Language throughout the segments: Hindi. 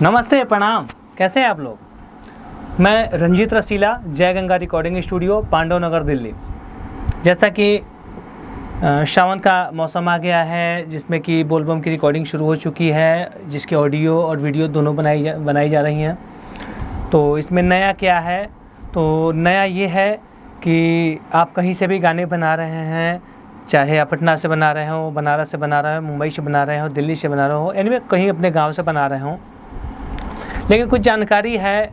नमस्ते, प्रणाम। कैसे हैं आप लोग? मैं रंजीत रसीला, जय गंगा रिकॉर्डिंग स्टूडियो, पांडव नगर, दिल्ली। जैसा कि सावन का मौसम आ गया है, जिसमें कि बोलबम की रिकॉर्डिंग शुरू हो चुकी है, जिसके ऑडियो और वीडियो दोनों बनाई जा रही हैं। तो इसमें नया क्या है? तो नया ये है कि आप कहीं से भी गाने बना रहे हैं, चाहे आप पटना से बना रहे हो, बनारस से बना रहे हो, मुंबई से बना रहे हो, दिल्ली से बना रहे हो, एनीवे कहीं अपने गाँव से बना रहे हो, लेकिन कुछ जानकारी है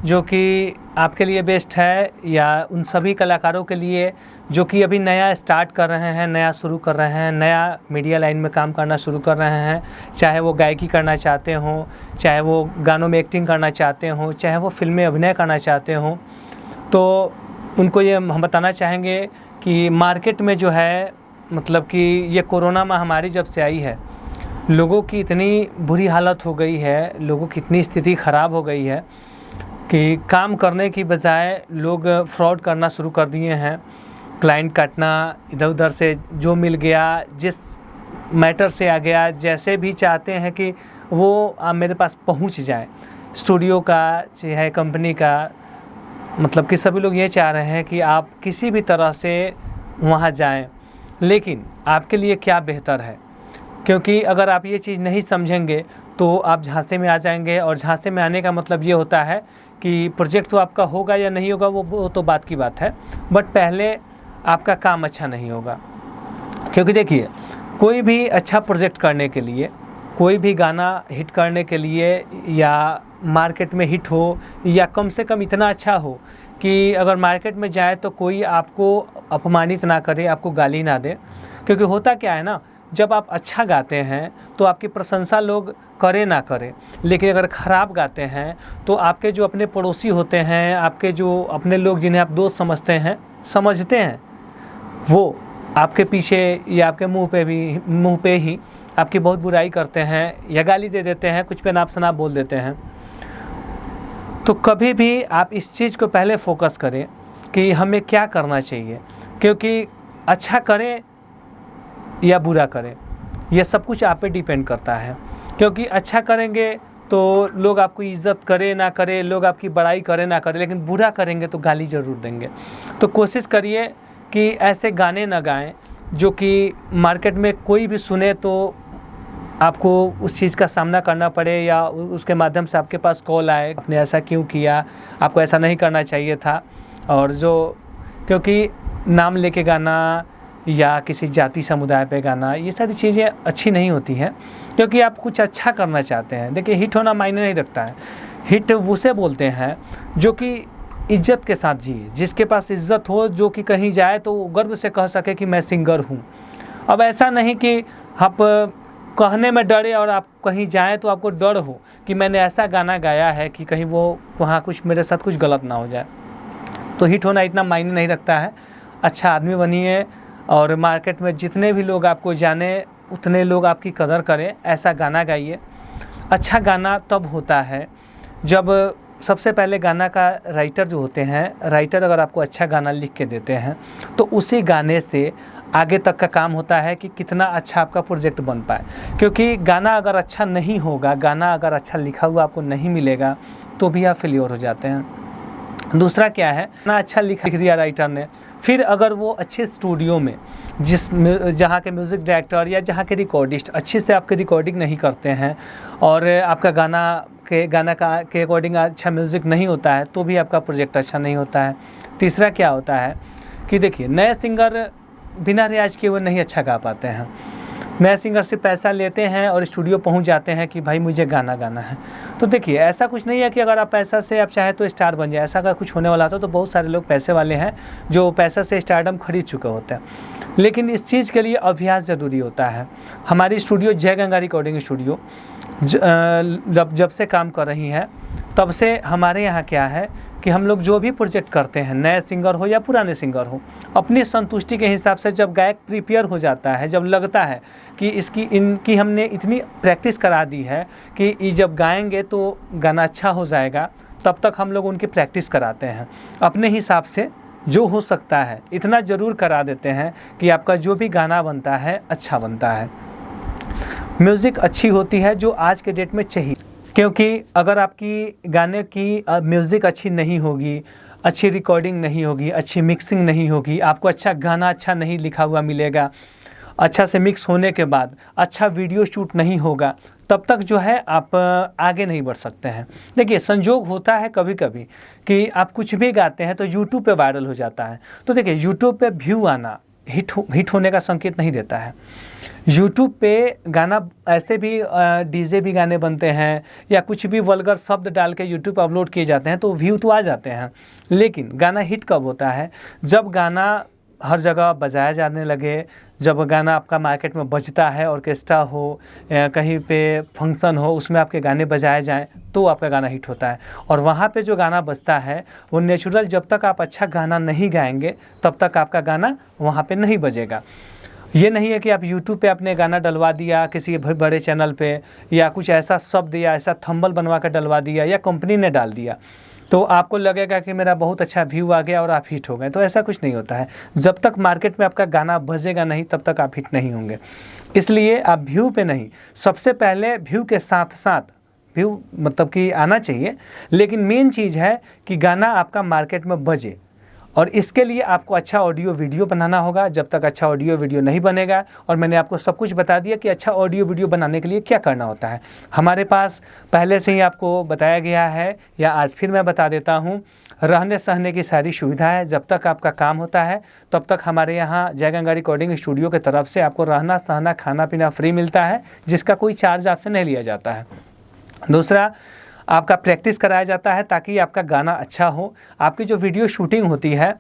जो कि आपके लिए बेस्ट है, या उन सभी कलाकारों के लिए जो कि अभी नया स्टार्ट कर रहे हैं, नया शुरू कर रहे हैं, नया मीडिया लाइन में काम करना शुरू कर रहे हैं। चाहे वो गायकी करना चाहते हों, चाहे वो गानों में एक्टिंग करना चाहते हों, चाहे वो फिल्म में अभिनय करना चाहते हों, तो उनको ये हम बताना चाहेंगे कि मार्केट में जो है, मतलब कि ये कोरोना महामारी जब से आई है, लोगों की इतनी बुरी हालत हो गई है, लोगों की इतनी स्थिति ख़राब हो गई है कि काम करने की बजाय लोग फ्रॉड करना शुरू कर दिए हैं। क्लाइंट काटना, इधर उधर से जो मिल गया, जिस मैटर से आ गया, जैसे भी चाहते हैं कि वो मेरे पास पहुंच जाए। स्टूडियो का चाहे कंपनी का, मतलब कि सभी लोग ये चाह रहे हैं कि आप किसी भी तरह से वहाँ जाएं। लेकिन आपके लिए क्या बेहतर है? क्योंकि अगर आप ये चीज़ नहीं समझेंगे तो आप झांसे में आ जाएंगे, और झांसे में आने का मतलब ये होता है कि प्रोजेक्ट तो आपका होगा या नहीं होगा, वो तो बात की बात है, बट पहले आपका काम अच्छा नहीं होगा। क्योंकि देखिए, कोई भी अच्छा प्रोजेक्ट करने के लिए, कोई भी गाना हिट करने के लिए, या मार्केट में हिट हो, या कम से कम इतना अच्छा हो कि अगर मार्केट में जाए तो कोई आपको अपमानित ना करे, आपको गाली ना दे। क्योंकि होता क्या है ना, जब आप अच्छा गाते हैं तो आपकी प्रशंसा लोग करे ना करें, लेकिन अगर ख़राब गाते हैं तो आपके जो अपने पड़ोसी होते हैं, आपके जो अपने लोग जिन्हें आप दोस्त समझते हैं, वो आपके पीछे या आपके मुंह पे ही आपकी बहुत बुराई करते हैं, या गाली दे देते हैं, कुछ पे नाप शनाप बोल देते हैं। तो कभी भी आप इस चीज़ को पहले फोकस करें कि हमें क्या करना चाहिए, क्योंकि अच्छा करें या बुरा करें, यह सब कुछ आप पे डिपेंड करता है। क्योंकि अच्छा करेंगे तो लोग आपको इज़्ज़त करे ना करे, लोग आपकी बड़ाई करे ना करे, लेकिन बुरा करेंगे तो गाली ज़रूर देंगे। तो कोशिश करिए कि ऐसे गाने ना गाएं जो कि मार्केट में कोई भी सुने तो आपको उस चीज़ का सामना करना पड़े, या उसके माध्यम से आपके पास कॉल आए, आपने ऐसा क्यों किया, आपको ऐसा नहीं करना चाहिए था। और जो, क्योंकि नाम लेके गाना या किसी जाति समुदाय पे गाना, ये सारी चीज़ें अच्छी नहीं होती हैं, क्योंकि आप कुछ अच्छा करना चाहते हैं। देखिए, हिट होना मायने नहीं रखता है। हिट उसे बोलते हैं जो कि इज्जत के साथ जिए, जिसके पास इज्जत हो, जो कि कहीं जाए तो गर्व से कह सके कि मैं सिंगर हूँ। अब ऐसा नहीं कि आप कहने में डरे और आप कहीं जाएँ तो आपको डर हो कि मैंने ऐसा गाना गाया है कि कहीं वो वहाँ कुछ मेरे साथ कुछ गलत ना हो जाए। तो हिट होना इतना मायने नहीं रखता है। अच्छा आदमी बनिए, और मार्केट में जितने भी लोग आपको जाने, उतने लोग आपकी कदर करें, ऐसा गाना गाइए। अच्छा गाना तब होता है जब सबसे पहले गाना का राइटर जो होते हैं, राइटर अगर आपको अच्छा गाना लिख के देते हैं तो उसी गाने से आगे तक का काम होता है कि कितना अच्छा आपका प्रोजेक्ट बन पाए। क्योंकि गाना अगर अच्छा नहीं होगा, गाना अगर अच्छा लिखा हुआ आपको नहीं मिलेगा, तो भी आप फेलियर हो जाते हैं। दूसरा क्या है, ना अच्छा लिख दिया राइटर ने, फिर अगर वो अच्छे स्टूडियो में जहाँ के म्यूज़िक डायरेक्टर या जहाँ के रिकॉर्डिस्ट अच्छे से आपके रिकॉर्डिंग नहीं करते हैं, और आपका गाना के अकॉर्डिंग अच्छा म्यूज़िक नहीं होता है, तो भी आपका प्रोजेक्ट अच्छा नहीं होता है। तीसरा क्या होता है कि देखिए, नए सिंगर बिना रियाज किए हुए नहीं अच्छा गा पाते हैं। नए सिंगर से पैसा लेते हैं और स्टूडियो पहुंच जाते हैं कि भाई मुझे गाना गाना है। तो देखिए, ऐसा कुछ नहीं है कि अगर आप पैसा से आप चाहे तो स्टार बन जाए, ऐसा अगर कुछ होने वाला था तो बहुत सारे लोग पैसे वाले हैं जो पैसा से स्टारडम खरीद चुके होते हैं। लेकिन इस चीज़ के लिए अभ्यास ज़रूरी होता है। हमारी स्टूडियो जय गंगा रिकॉर्डिंग स्टूडियो जब से काम कर रही है, तब से हमारे यहाँ क्या है कि हम लोग जो भी प्रोजेक्ट करते हैं, नए सिंगर हो या पुराने सिंगर हो, अपनी संतुष्टि के हिसाब से जब गायक प्रिपेयर हो जाता है, जब लगता है कि इनकी हमने इतनी प्रैक्टिस करा दी है कि ये जब गाएंगे तो गाना अच्छा हो जाएगा, तब तक हम लोग उनकी प्रैक्टिस कराते हैं। अपने हिसाब से जो हो सकता है इतना ज़रूर करा देते हैं कि आपका जो भी गाना बनता है अच्छा बनता है। म्यूज़िक अच्छी होती है जो आज के डेट में चाहिए। क्योंकि अगर आपकी गाने की म्यूज़िक अच्छी नहीं होगी, अच्छी रिकॉर्डिंग नहीं होगी, अच्छी मिक्सिंग नहीं होगी, आपको अच्छा गाना अच्छा नहीं लिखा हुआ मिलेगा, अच्छा से मिक्स होने के बाद अच्छा वीडियो शूट नहीं होगा, तब तक जो है आप आगे नहीं बढ़ सकते हैं। देखिए, संजोग होता है कभी कभी कि आप कुछ भी गाते हैं तो यूट्यूब पे वायरल हो जाता है। तो देखिए, यूट्यूब पे व्यू आना हिट होने का संकेत नहीं देता है। यूट्यूब पे गाना ऐसे भी डीजे भी गाने बनते हैं या कुछ भी वल्गर शब्द डाल के यूट्यूब पर अपलोड किए जाते हैं तो व्यू तो आ जाते हैं, लेकिन गाना हिट कब होता है? जब गाना हर जगह बजाया जाने लगे, जब गाना आपका मार्केट में बजता है, ऑर्केस्ट्रा हो या कहीं पे फंक्शन हो, उसमें आपके गाने बजाए जाएं तो आपका गाना हिट होता है। और वहाँ पे जो गाना बजता है वो नेचुरल, जब तक आप अच्छा गाना नहीं गाएंगे तब तक आपका गाना वहाँ पे नहीं बजेगा। ये नहीं है कि आप YouTube पे अपने गाना डलवा दिया किसी बड़े चैनल पे, या कुछ ऐसा शब्द या ऐसा थंबल बनवा कर डलवा दिया या कंपनी ने डाल दिया तो आपको लगेगा कि मेरा बहुत अच्छा व्यू आ गया और आप हिट हो गए। तो ऐसा कुछ नहीं होता है। जब तक मार्केट में आपका गाना बजेगा नहीं तब तक आप हिट नहीं होंगे। इसलिए आप व्यू पे नहीं, सबसे पहले व्यू के साथ साथ व्यू मतलब कि आना चाहिए, लेकिन मेन चीज़ है कि गाना आपका मार्केट में बजे। और इसके लिए आपको अच्छा ऑडियो वीडियो बनाना होगा। जब तक अच्छा ऑडियो वीडियो नहीं बनेगा, और मैंने आपको सब कुछ बता दिया कि अच्छा ऑडियो वीडियो बनाने के लिए क्या करना होता है। हमारे पास पहले से ही आपको बताया गया है, या आज फिर मैं बता देता हूँ, रहने सहने की सारी सुविधा है। जब तक आपका काम होता है तब तक हमारे यहाँ जय गंगा रिकॉर्डिंग स्टूडियो की तरफ से आपको रहना सहना खाना पीना फ्री मिलता है, जिसका कोई चार्ज आपसे नहीं लिया जाता है। दूसरा, आपका प्रैक्टिस कराया जाता है ताकि आपका गाना अच्छा हो। आपकी जो वीडियो शूटिंग होती है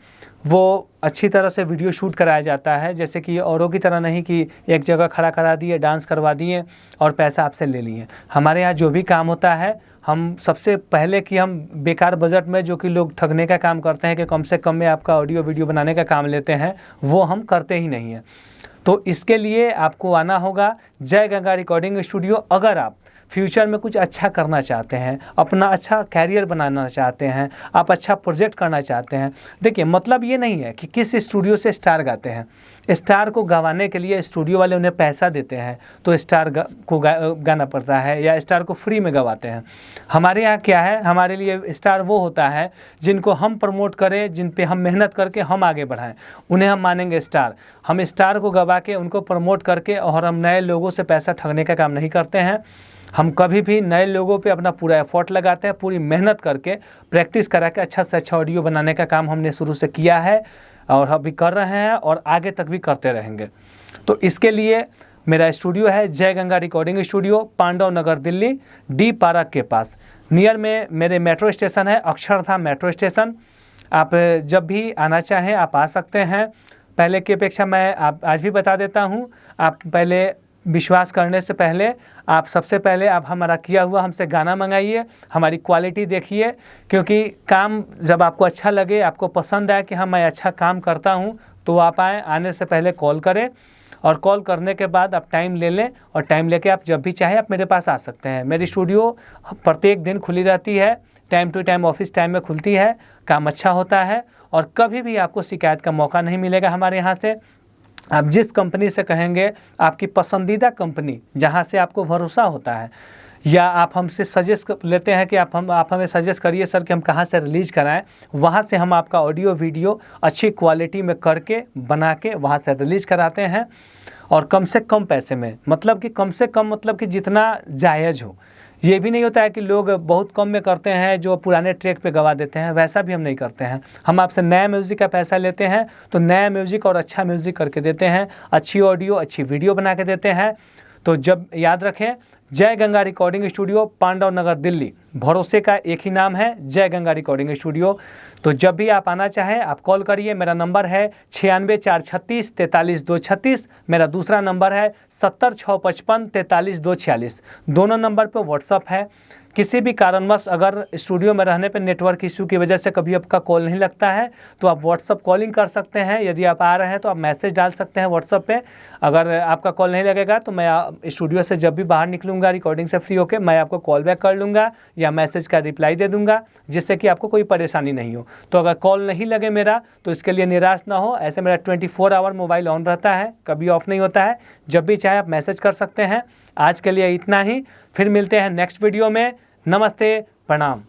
वो अच्छी तरह से वीडियो शूट कराया जाता है, जैसे कि औरों की तरह नहीं कि एक जगह खड़ा करा दिए, डांस करवा दिए और पैसा आपसे ले लिए। हमारे यहाँ जो भी काम होता है, हम सबसे पहले कि हम बेकार बजट में जो कि लोग ठगने का काम करते हैं कि कम से कम में आपका ऑडियो वीडियो बनाने का काम लेते हैं, वो हम करते ही नहीं हैं। तो इसके लिए आपको आना होगा जय गंगा रिकॉर्डिंग स्टूडियो। अगर आप फ्यूचर में कुछ अच्छा करना चाहते हैं, अपना अच्छा कैरियर बनाना चाहते हैं, आप अच्छा प्रोजेक्ट करना चाहते हैं। देखिए, मतलब ये नहीं है कि किस स्टूडियो से स्टार गाते हैं। स्टार को गवाने के लिए स्टूडियो वाले उन्हें पैसा देते हैं तो स्टार को गाना पड़ता है, या स्टार को फ्री में गवाते हैं। हमारे यहाँ क्या है, हमारे लिए स्टार वो होता है जिनको हम प्रमोट करें, जिन पे हम मेहनत करके हम आगे बढ़ाएं, उन्हें हम मानेंगे स्टार। हम स्टार को गवा के उनको प्रमोट करके, और हम नए लोगों से पैसा ठगने का काम नहीं करते हैं। हम कभी भी नए लोगों पे अपना पूरा एफर्ट लगाते हैं, पूरी मेहनत करके प्रैक्टिस करा के अच्छा से अच्छा ऑडियो बनाने का काम हमने शुरू से किया है और अभी कर रहे हैं और आगे तक भी करते रहेंगे। तो इसके लिए मेरा स्टूडियो है जय गंगा रिकॉर्डिंग स्टूडियो, पांडव नगर दिल्ली, डी पार्क के पास। नियर में मेरे मेट्रो स्टेशन है, अक्षरधाम मेट्रो स्टेशन। आप जब भी आना चाहें आप आ सकते हैं। पहले की अपेक्षा मैं आज भी बता देता हूँ, आप पहले विश्वास करने से पहले आप सबसे पहले आप हमारा किया हुआ हमसे गाना मंगाइए, हमारी क्वालिटी देखिए, क्योंकि काम जब आपको अच्छा लगे, आपको पसंद आए कि हाँ मैं अच्छा काम करता हूँ, तो आप आएँ। आने से पहले कॉल करें, और कॉल करने के बाद आप टाइम ले लें, और टाइम लेके आप जब भी चाहें आप मेरे पास आ सकते हैं। मेरी स्टूडियो प्रत्येक दिन खुली रहती है, time to time office time में खुलती है, काम अच्छा होता है और कभी भी आपको शिकायत का मौका नहीं मिलेगा हमारे यहाँ से। आप जिस कंपनी से कहेंगे, आपकी पसंदीदा कंपनी जहां से आपको भरोसा होता है, या आप हमसे सजेस्ट लेते हैं कि आप हमें सजेस्ट करिए सर कि हम कहां से रिलीज़ कराएं, वहां से हम आपका ऑडियो वीडियो अच्छी क्वालिटी में करके बना के वहां से रिलीज़ कराते हैं, और कम से कम पैसे में। मतलब कि कम से कम मतलब कि जितना जायज़ हो। ये भी नहीं होता है कि लोग बहुत कम में करते हैं जो पुराने ट्रैक पे गवा देते हैं, वैसा भी हम नहीं करते हैं। हम आपसे नया म्यूज़िक का पैसा लेते हैं तो नया म्यूज़िक और अच्छा म्यूज़िक करके देते हैं, अच्छी ऑडियो अच्छी वीडियो बना के देते हैं। तो जब याद रखें, जय गंगा रिकॉर्डिंग स्टूडियो, पांडव नगर दिल्ली। भरोसे का एक ही नाम है, जय गंगा रिकॉर्डिंग स्टूडियो। तो जब भी आप आना चाहें आप कॉल करिए। मेरा नंबर है 96 436 43 236। मेरा दूसरा नंबर है 70 655 43 246। दोनों नंबर पर व्हाट्सअप है। किसी भी कारणवश अगर स्टूडियो में रहने पर नेटवर्क इशू की वजह से कभी आपका कॉल नहीं लगता है तो आप व्हाट्सअप कॉलिंग कर सकते हैं। यदि आप आ रहे हैं तो आप मैसेज डाल सकते हैं व्हाट्सअप पे। अगर आपका कॉल नहीं लगेगा तो मैं स्टूडियो से जब भी बाहर निकलूँगा रिकॉर्डिंग से फ्री होकर मैं आपको कॉल बैक कर लूँगा या मैसेज का रिप्लाई दे दूँगा, जिससे कि आपको कोई परेशानी नहीं हो। तो अगर कॉल नहीं लगे मेरा तो इसके लिए निराश ना हो। ऐसे मेरा 24 आवर मोबाइल ऑन रहता है, कभी ऑफ नहीं होता है। जब भी चाहे आप मैसेज कर सकते हैं, आज के लिए इतना ही, फिर मिलते हैं नेक्स्ट वीडियो में। नमस्ते, प्रणाम।